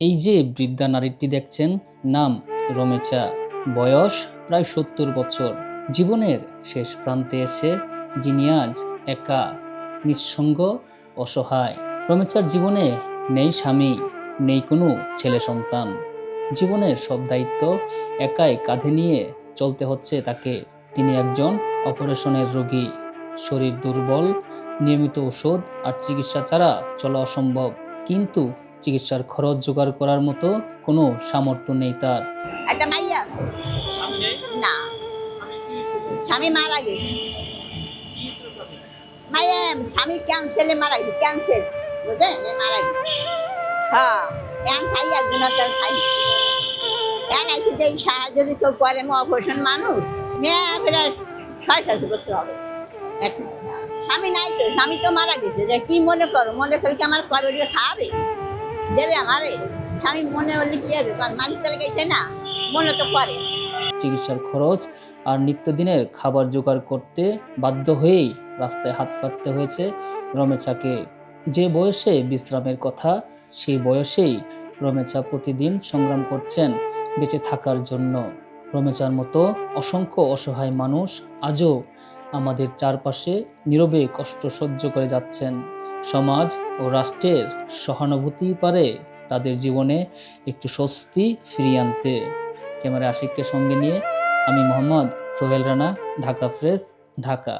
এই যে বৃদ্ধা নারীটি দেখছেন, নাম রমেচা, বয়স প্রায় ৭০ বছর। জীবনের শেষ প্রান্তে এসে যিনি আজ একা, নিঃসঙ্গ, অসহায়। রমেচার জীবনে নেই স্বামী, নেই কোনো ছেলে সন্তান। জীবনের সব দায়িত্ব একাই কাঁধে নিয়ে চলতে হচ্ছে তাকে। তিনি একজন অপারেশনের রোগী, শরীর দুর্বল, নিয়মিত ওষুধ আর চিকিৎসা ছাড়া চলা অসম্ভব। কিন্তু চিকিৎসার খরচ জোগাড় করার মতো কোনো সামর্থ্য নেই তার। একটা মাইয়া আছে না, স্বামী মারা গেছে। মাইয়া স্বামী ক্যান্সেলে মারা গেছে, ক্যান্সেল বুঝলেন, মারা গেছে। হ্যাঁ, এন খাই একজন খাই এন আইসি যে সাহায্য যদি কেউ করে অপারেশন মানুষ মেয়ে প্রায় ৬-৭ বছর হবে। এখন স্বামী নাই তো, স্বামী তো মারা গেছে। যে কি মনে করো, মনে করি কি আমার কবে খাওয়াবে দেবে আমারে? স্বামী মনে হলে কি হবে, কারণ মালিক চলে গেছে না, মনে তো করে। চিকিৎসার খরচ আর নিত্যদিনের খাবার জোগাড় করতে বাধ্য হয়েই রাস্তায় হাত পাততে হয়েছে রমেচাকে। যে বয়সে বিশ্রামের কথা, সেই বয়সেই রমেচা প্রতিদিন সংগ্রাম করছেন বেঁচে থাকার জন্য। রমেচার মতো অসংখ্য অসহায় মানুষ আজও আমাদের চারপাশে নীরবে কষ্ট সহ্য করে যাচ্ছেন। সমাজ ও রাষ্ট্রের সহানুভূতি পারে তাদের জীবনে একটু স্বস্তি ফিরিয়ে আনতে। ক্যামেরা আশিককে সঙ্গে নিয়ে আমি মোহাম্মদ সোহেল রানা, ঢাকা প্রেস, ঢাকা।